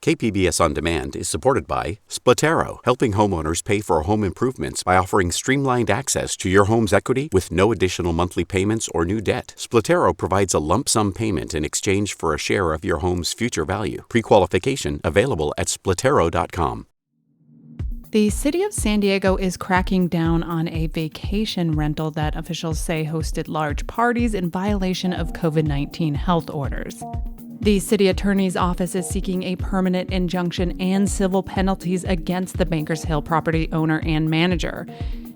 KPBS On Demand is supported by Splatero, helping homeowners pay for home improvements by offering streamlined access to your home's equity with no additional monthly payments or new debt. Splatero provides a lump sum payment in exchange for a share of your home's future value. Pre-qualification available at splatero.com. The city of San Diego is cracking down on a vacation rental that officials say hosted large parties in violation of COVID-19 health orders. The city attorney's office is seeking a permanent injunction and civil penalties against the Bankers Hill property owner and manager.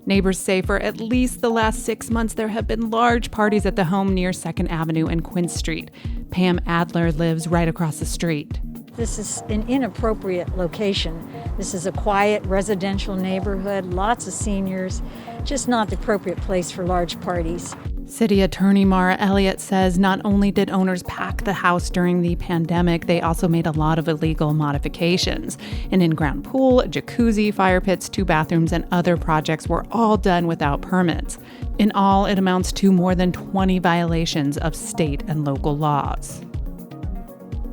Neighbors say for at least the last 6 months there have been large parties at the home near 2nd Avenue and Quince Street. Pam Adler lives right across the street. This is an inappropriate location. This is a quiet residential neighborhood, lots of seniors, just not the appropriate place for large parties. City Attorney Mara Elliott says not only did owners pack the house during the pandemic, they also made a lot of illegal modifications. An in-ground pool, a jacuzzi, fire pits, 2 bathrooms, and other projects were all done without permits. In all, it amounts to more than 20 violations of state and local laws.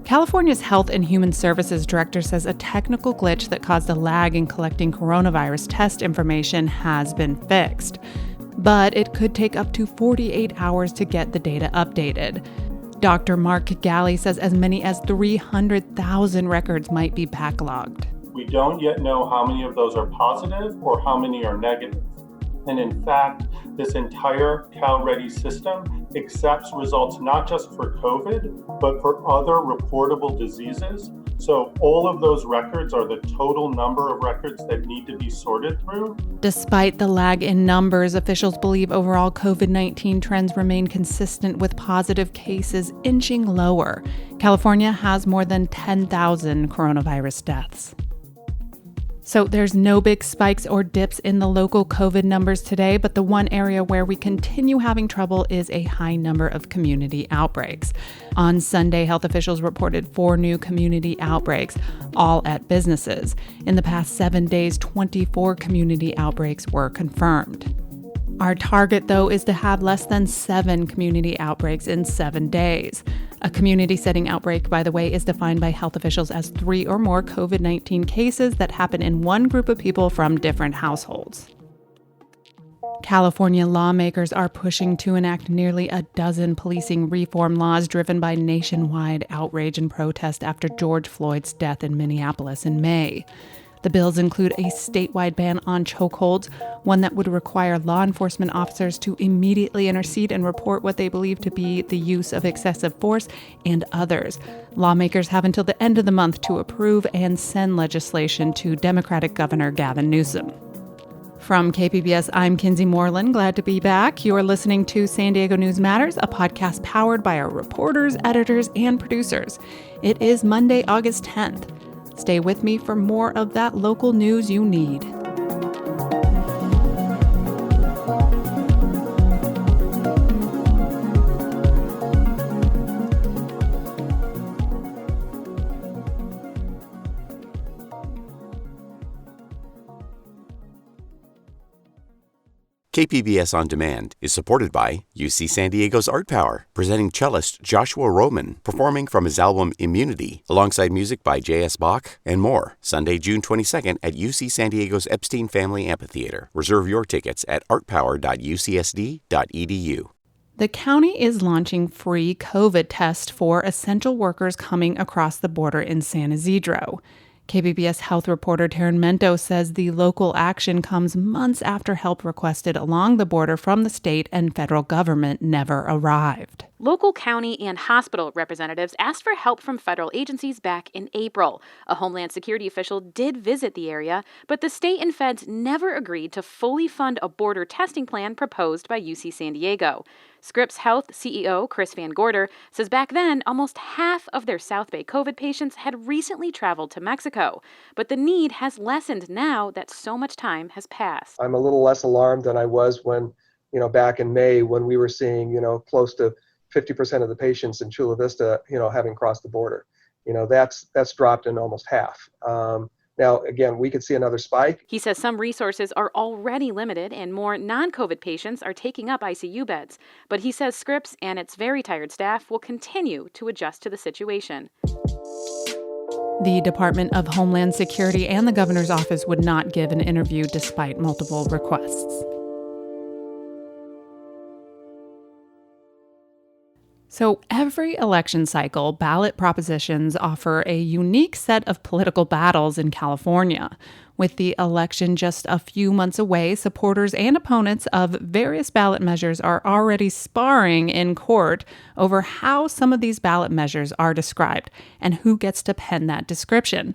California's Health and Human Services Director says a technical glitch that caused a lag in collecting coronavirus test information has been fixed. But it could take up to 48 hours to get the data updated. Dr. Mark Galley says as many as 300,000 records might be backlogged. We don't yet know how many of those are positive or how many are negative. And in fact, this entire CalReady system accepts results not just for COVID, but for other reportable diseases. So all of those records are the total number of records that need to be sorted through. Despite the lag in numbers, officials believe overall COVID-19 trends remain consistent with positive cases inching lower. California has more than 10,000 coronavirus deaths. So there's no big spikes or dips in the local COVID numbers today, but the one area where we continue having trouble is a high number of community outbreaks. On Sunday, health officials reported 4 new community outbreaks, all at businesses. In the past 7 days, 24 community outbreaks were confirmed. Our target, though, is to have less than 7 community outbreaks in 7 days. A community setting outbreak, by the way, is defined by health officials as 3 or more COVID-19 cases that happen in one group of people from different households. California lawmakers are pushing to enact nearly a dozen policing reform laws driven by nationwide outrage and protest after George Floyd's death in Minneapolis in May. The bills include a statewide ban on chokeholds, one that would require law enforcement officers to immediately intercede and report what they believe to be the use of excessive force, and others. Lawmakers have until the end of the month to approve and send legislation to Democratic Governor Gavin Newsom. From KPBS, I'm Kinsey Moreland. Glad to be back. You're listening to San Diego News Matters, a podcast powered by our reporters, editors, and producers. It is Monday, August 10th. Stay with me for more of that local news you need. KPBS On Demand is supported by UC San Diego's Art Power, presenting cellist Joshua Roman, performing from his album Immunity, alongside music by J.S. Bach and more, Sunday, June 22nd at UC San Diego's Epstein Family Amphitheater. Reserve your tickets at artpower.ucsd.edu. The county is launching free COVID tests for essential workers coming across the border in San Ysidro. KPBS health reporter Taryn Mento says the local action comes months after help requested along the border from the state and federal government never arrived. Local county and hospital representatives asked for help from federal agencies back in April. A Homeland Security official did visit the area, but the state and feds never agreed to fully fund a border testing plan proposed by UC San Diego. Scripps Health CEO Chris Van Gorder says back then, almost half of their South Bay COVID patients had recently traveled to Mexico. But the need has lessened now that so much time has passed. I'm a little less alarmed than I was when, back in May when we were seeing, close to 50% of the patients in Chula Vista, having crossed the border. That's dropped in almost half. Now, again, we could see another spike. He says some resources are already limited and more non-COVID patients are taking up ICU beds. But he says Scripps and its very tired staff will continue to adjust to the situation. The Department of Homeland Security and the governor's office would not give an interview despite multiple requests. So every election cycle, ballot propositions offer a unique set of political battles in California. With the election just a few months away, supporters and opponents of various ballot measures are already sparring in court over how some of these ballot measures are described and who gets to pen that description.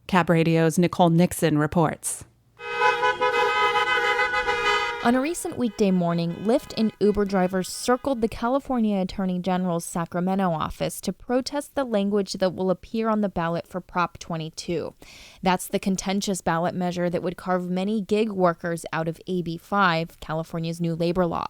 Cap Radio's Nicole Nixon reports. On a recent weekday morning, Lyft and Uber drivers circled the California Attorney General's Sacramento office to protest the language that will appear on the ballot for Prop 22. That's the contentious ballot measure that would carve many gig workers out of AB 5, California's new labor law.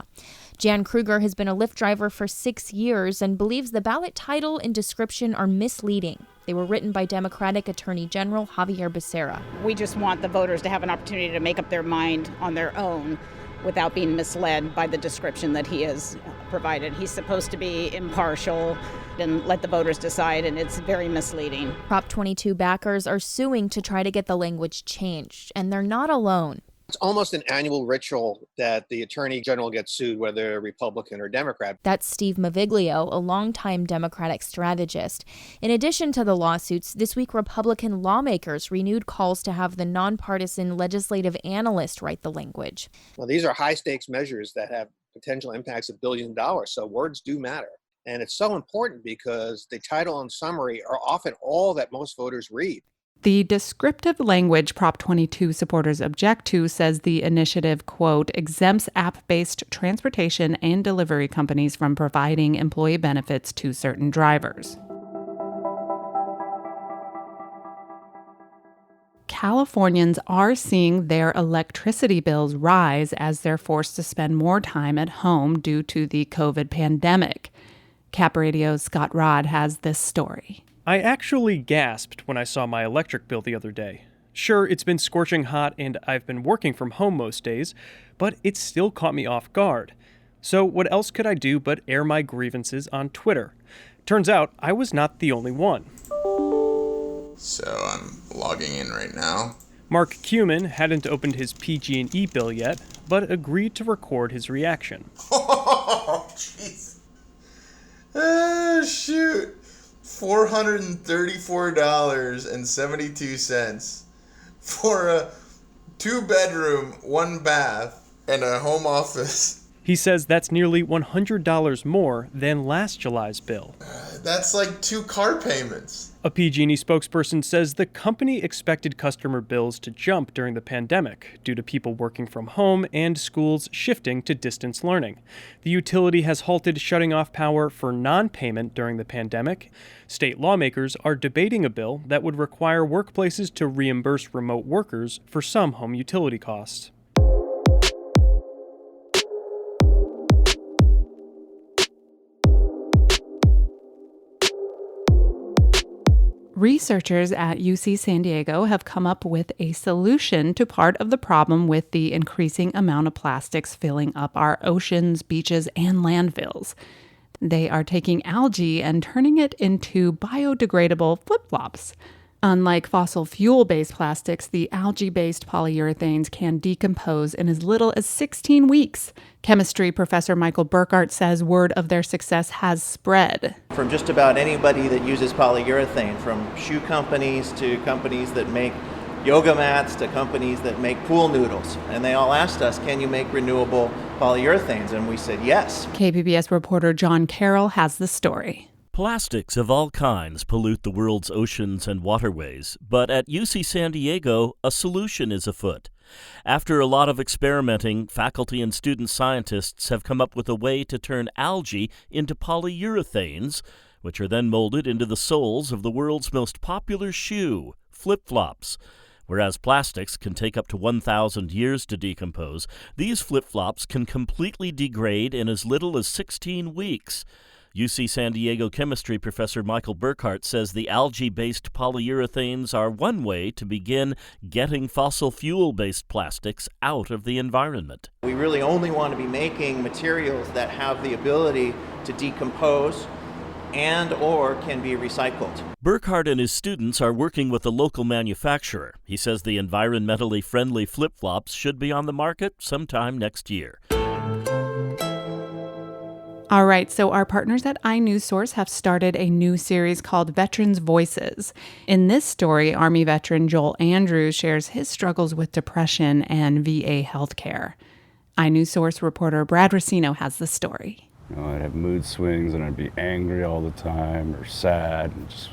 Jan Kruger has been a Lyft driver for 6 years and believes the ballot title and description are misleading. They were written by Democratic Attorney General Javier Becerra. We just want the voters to have an opportunity to make up their mind on their own without being misled by the description that he has provided. He's supposed to be impartial and let the voters decide, and it's very misleading. Prop 22 backers are suing to try to get the language changed, and they're not alone. It's almost an annual ritual that the Attorney General gets sued, whether they're Republican or Democrat. That's Steve Maviglio, a longtime Democratic strategist. In addition to the lawsuits, this week Republican lawmakers renewed calls to have the nonpartisan legislative analyst write the language. Well, these are high-stakes measures that have potential impacts of billions of dollars, so words do matter. And it's so important because the title and summary are often all that most voters read. The descriptive language Prop 22 supporters object to says the initiative, quote, exempts app-based transportation and delivery companies from providing employee benefits to certain drivers. Californians are seeing their electricity bills rise as they're forced to spend more time at home due to the COVID pandemic. Cap Radio's Scott Rod has this story. I actually gasped when I saw my electric bill the other day. Sure, it's been scorching hot and I've been working from home most days, but it still caught me off guard. So what else could I do but air my grievances on Twitter? Turns out I was not the only one. So I'm logging in right now. Mark Cumin hadn't opened his PG&E bill yet, but agreed to record his reaction. Oh, jeez. Shoot. $434.72 for a 2-bedroom, 1 bath, and a home office. He says that's nearly $100 more than last July's bill. That's like 2 car payments. A PG&E spokesperson says the company expected customer bills to jump during the pandemic due to people working from home and schools shifting to distance learning. The utility has halted shutting off power for non-payment during the pandemic. State lawmakers are debating a bill that would require workplaces to reimburse remote workers for some home utility costs. Researchers at UC San Diego have come up with a solution to part of the problem with the increasing amount of plastics filling up our oceans, beaches, and landfills. They are taking algae and turning it into biodegradable flip-flops. Unlike fossil fuel-based plastics, the algae-based polyurethanes can decompose in as little as 16 weeks. Chemistry professor Michael Burkhart says word of their success has spread. From just about anybody that uses polyurethane, from shoe companies to companies that make yoga mats to companies that make pool noodles. And they all asked us, can you make renewable polyurethanes? And we said yes. KPBS reporter John Carroll has the story. Plastics of all kinds pollute the world's oceans and waterways, but at UC San Diego, a solution is afoot. After a lot of experimenting, faculty and student scientists have come up with a way to turn algae into polyurethanes, which are then molded into the soles of the world's most popular shoe, flip-flops. Whereas plastics can take up to 1,000 years to decompose, these flip-flops can completely degrade in as little as 16 weeks. UC San Diego chemistry professor Michael Burkhart says the algae-based polyurethanes are one way to begin getting fossil fuel-based plastics out of the environment. We really only want to be making materials that have the ability to decompose and or can be recycled. Burkhardt and his students are working with a local manufacturer. He says the environmentally friendly flip-flops should be on the market sometime next year. All right, so our partners at iNewsSource have started a new series called Veterans Voices. In this story, Army veteran Joel Andrews shares his struggles with depression and VA healthcare. iNewsSource reporter Brad Racino has the story. I'd have mood swings and I'd be angry all the time or sad. And just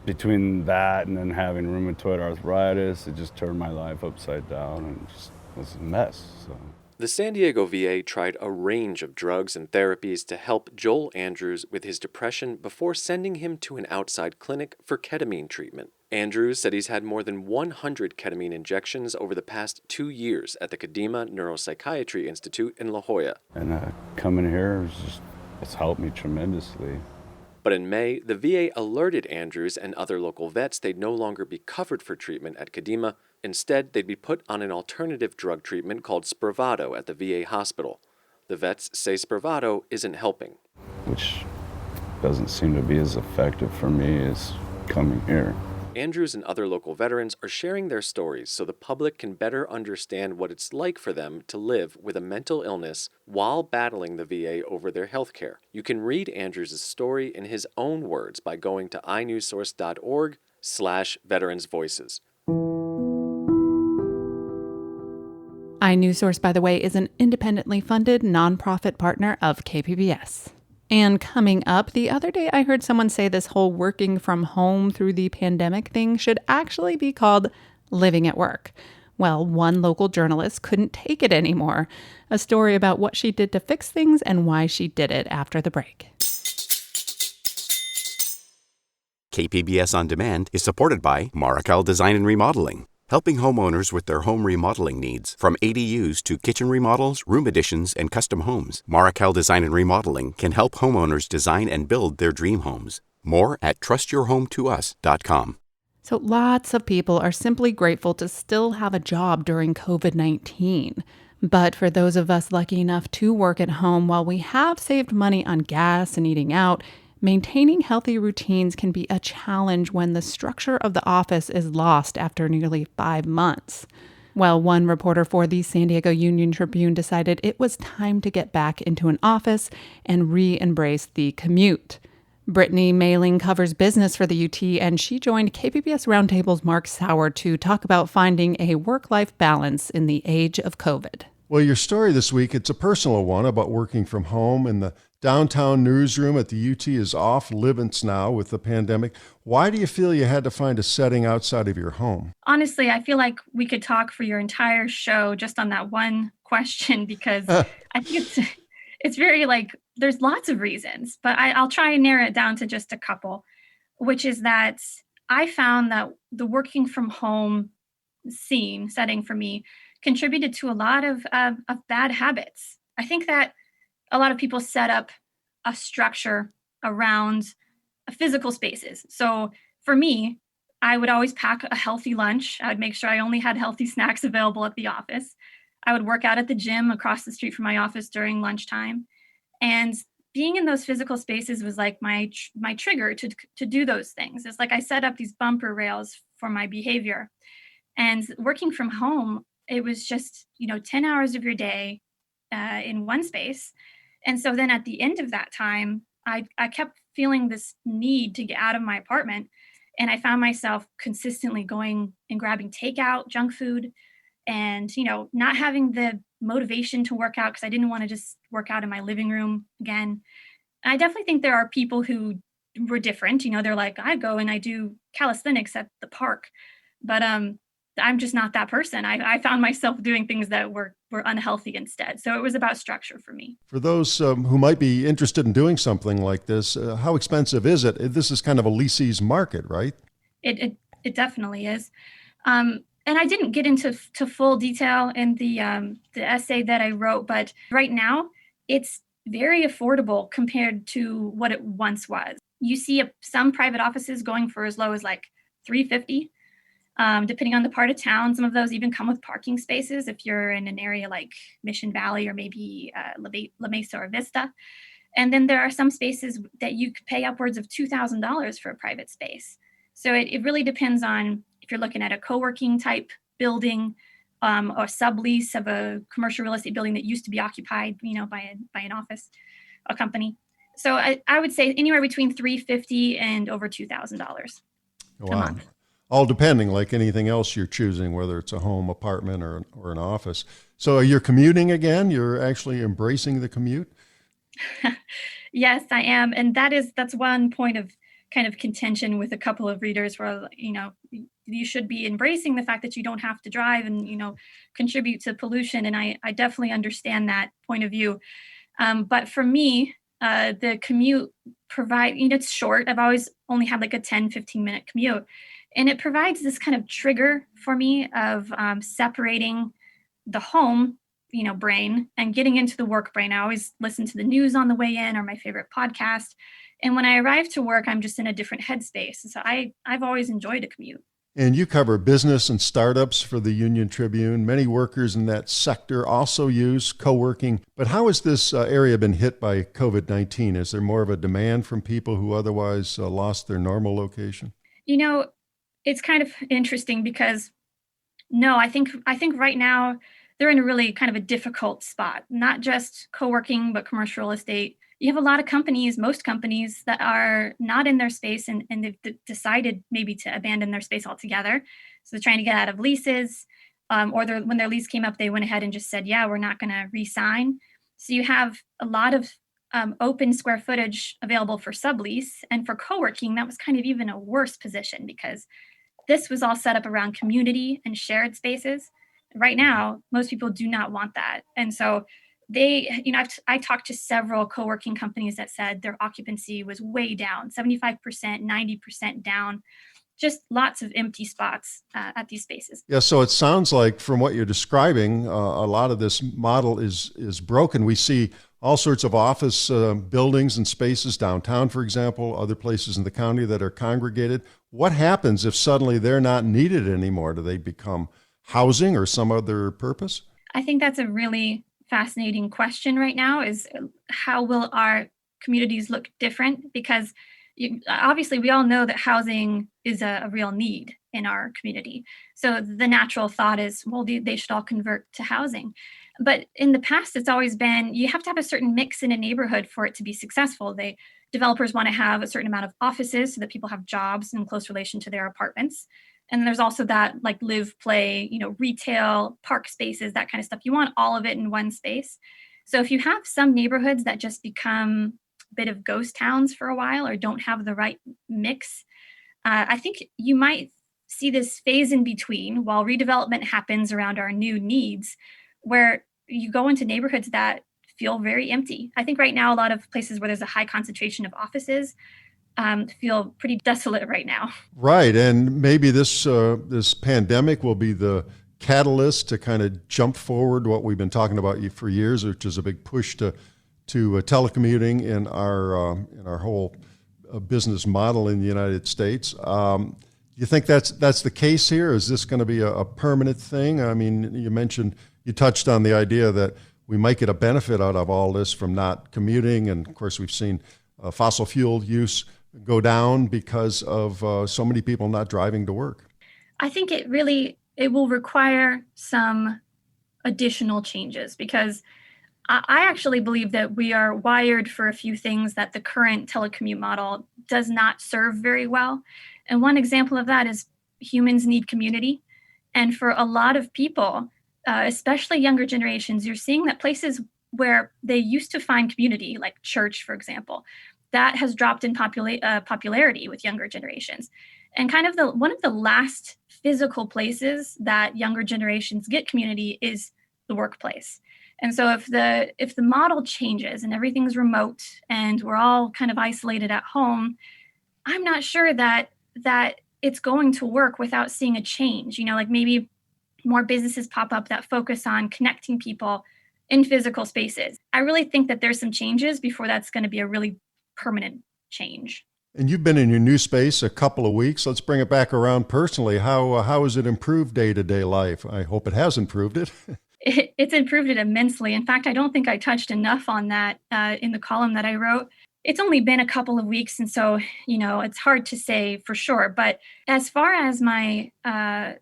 between that and then having rheumatoid arthritis, it just turned my life upside down and just was a mess. So. The San Diego VA tried a range of drugs and therapies to help Joel Andrews with his depression before sending him to an outside clinic for ketamine treatment. Andrews said he's had more than 100 ketamine injections over the past 2 years at the Kadima Neuropsychiatry Institute in La Jolla. And coming here, it's helped me tremendously. But in May, the VA alerted Andrews and other local vets they'd no longer be covered for treatment at Kadima. Instead, they'd be put on an alternative drug treatment called Spravato at the VA hospital. The vets say Spravato isn't helping. Which doesn't seem to be as effective for me as coming here. Andrews and other local veterans are sharing their stories so the public can better understand what it's like for them to live with a mental illness while battling the VA over their health care. You can read Andrews' story in his own words by going to inewssource.org/veteransvoices. iNewsSource, by the way, is an independently funded nonprofit partner of KPBS. And coming up, the other day I heard someone say this whole working from home through the pandemic thing should actually be called living at work. Well, one local journalist couldn't take it anymore. A story about what she did to fix things and why she did it after the break. KPBS On Demand is supported by Markel Design and Remodeling, helping homeowners with their home remodeling needs. From ADUs to kitchen remodels, room additions, and custom homes, Markel Design and Remodeling can help homeowners design and build their dream homes. More at trustyourhometous.com. So lots of people are simply grateful to still have a job during COVID-19. But for those of us lucky enough to work at home, while we have saved money on gas and eating out, maintaining healthy routines can be a challenge when the structure of the office is lost after nearly 5 months. Well, one reporter for the San Diego Union Tribune decided it was time to get back into an office and re-embrace the commute. Brittany Mailing covers business for the UT, and she joined KPBS Roundtable's Mark Sauer to talk about finding a work-life balance in the age of COVID. Well, your story this week, it's a personal one about working from home, and the downtown newsroom at the UT is off limits now with the pandemic. Why do you feel you had to find a setting outside of your home? Honestly, I feel like we could talk for your entire show just on that one question, because I think it's very there's lots of reasons, but I'll try and narrow it down to just a couple, which is that I found that the working from home setting for me contributed to a lot of bad habits. I think that a lot of people set up a structure around physical spaces. So for me, I would always pack a healthy lunch. I would make sure I only had healthy snacks available at the office. I would work out at the gym across the street from my office during lunchtime. And being in those physical spaces was like my trigger to do those things. It's like I set up these bumper rails for my behavior. And working from home, it was just, 10 hours of your day in one space. And so then at the end of that time, I kept feeling this need to get out of my apartment. And I found myself consistently going and grabbing takeout, junk food, and, not having the motivation to work out because I didn't want to just work out in my living room again. I definitely think there are people who were different. They're like, I go and I do calisthenics at the park. But I'm just not that person. I found myself doing things that were unhealthy instead. So it was about structure for me. For those who might be interested in doing something like this, how expensive is it? This is kind of a leasee's market, right? It definitely is. And I didn't get into full detail in the essay that I wrote, but right now it's very affordable compared to what it once was. You see some private offices going for as low as like $350. Depending on the part of town. Some of those even come with parking spaces if you're in an area like Mission Valley or maybe La Mesa or Vista. And then there are some spaces that you could pay upwards of $2,000 for a private space. So it really depends on if you're looking at a co-working type building, or sublease of a commercial real estate building that used to be occupied, by an office, a company. So I would say anywhere between $350 and over $2,000 a month. All depending, like anything else you're choosing, whether it's a home, apartment, or an office. So you're commuting again? You're actually embracing the commute? Yes, I am. And that's one point of kind of contention with a couple of readers where, you should be embracing the fact that you don't have to drive and, contribute to pollution. And I definitely understand that point of view. But for me, the commute it's short. I've always only had like a 10-15 minute commute. And it provides this kind of trigger for me of separating the home, brain and getting into the work brain. I always listen to the news on the way in or my favorite podcast. And when I arrive to work, I'm just in a different headspace. So I've always enjoyed a commute. And you cover business and startups for the Union Tribune. Many workers in that sector also use co-working. But how has this area been hit by COVID-19? Is there more of a demand from people who otherwise lost their normal location? It's kind of interesting because I think right now they're in a really kind of a difficult spot, not just co-working, but commercial real estate. You have a lot of companies, most companies that are not in their space and they've decided maybe to abandon their space altogether. So they're trying to get out of leases, or when their lease came up, they went ahead and just said, yeah, we're not going to re-sign. So you have a lot of open square footage available for sublease, and for co-working, that was kind of even a worse position because this was all set up around community and shared spaces. Right now, most people do not want that. And so I talked to several co-working companies that said their occupancy was way down, 75%, 90% down, just lots of empty spots at these spaces. Yeah, so it sounds like from what you're describing, a lot of this model is broken. We see all sorts of office buildings and spaces downtown, for example, other places in the county that are congregated. What happens if suddenly they're not needed anymore? Do they become housing or some other purpose? I think that's a really fascinating question right now, is how will our communities look different? Because obviously we all know that housing is a real need in our community. So the natural thought is, well, they should all convert to housing. But in the past, it's always been, you have to have a certain mix in a neighborhood for it to be successful. Developers want to have a certain amount of offices so that people have jobs in close relation to their apartments. And there's also that like live, play, retail, park spaces, that kind of stuff. You want all of it in one space. So if you have some neighborhoods that just become a bit of ghost towns for a while or don't have the right mix, I think you might see this phase in between while redevelopment happens around our new needs, where you go into neighborhoods that feel very empty. I think right now, a lot of places where there's a high concentration of offices feel pretty desolate right now. Right, and maybe this pandemic will be the catalyst to kind of jump forward what we've been talking about for years, which is a big push to telecommuting in our whole business model in the United States. You think that's the case here? Is this going to be a permanent thing? I mean, you touched on the idea that we might get a benefit out of all this from not commuting, and of course we've seen fossil fuel use go down because of so many people not driving to work. I think it will require some additional changes, because I actually believe that we are wired for a few things that the current telecommute model does not serve very well. And one example of that is humans need community. And for a lot of people, especially younger generations, you're seeing that places where they used to find community, like church, for example, that has dropped in popularity with younger generations. And kind of one of the last physical places that younger generations get community is the workplace. And so if the model changes and everything's remote and we're all kind of isolated at home, I'm not sure that it's going to work without seeing a change. Like maybe more businesses pop up that focus on connecting people in physical spaces. I really think that there's some changes before that's going to be a really permanent change. And you've been in your new space a couple of weeks. Let's bring it back around personally. How has it improved day-to-day life? I hope it has improved it. it's improved it immensely. In fact, I don't think I touched enough on that in the column that I wrote. It's only been a couple of weeks, and so, it's hard to say for sure. But as far as my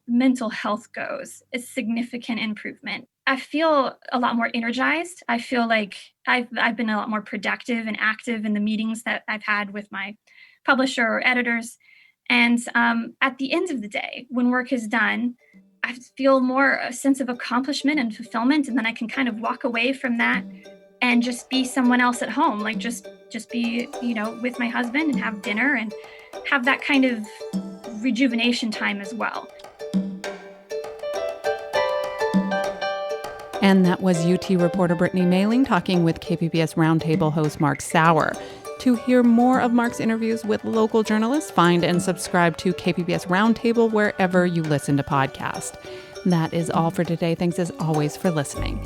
mental health goes, a significant improvement. I feel a lot more energized. I feel like I've been a lot more productive and active in the meetings that I've had with my publisher or editors. And at the end of the day, when work is done, I feel more a sense of accomplishment and fulfillment, and then I can kind of walk away from that and just be someone else at home, like just be, with my husband and have dinner and have that kind of rejuvenation time as well. And that was UT reporter Brittany Mailing talking with KPBS Roundtable host Mark Sauer. To hear more of Mark's interviews with local journalists, find and subscribe to KPBS Roundtable wherever you listen to podcasts. That is all for today. Thanks as always for listening.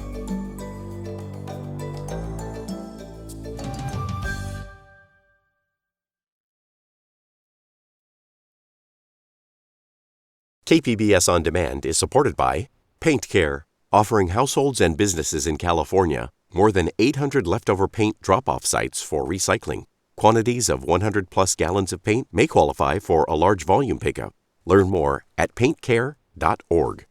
KPBS On Demand is supported by Paint Care, offering households and businesses in California more than 800 leftover paint drop-off sites for recycling. Quantities of 100-plus gallons of paint may qualify for a large volume pickup. Learn more at paintcare.org.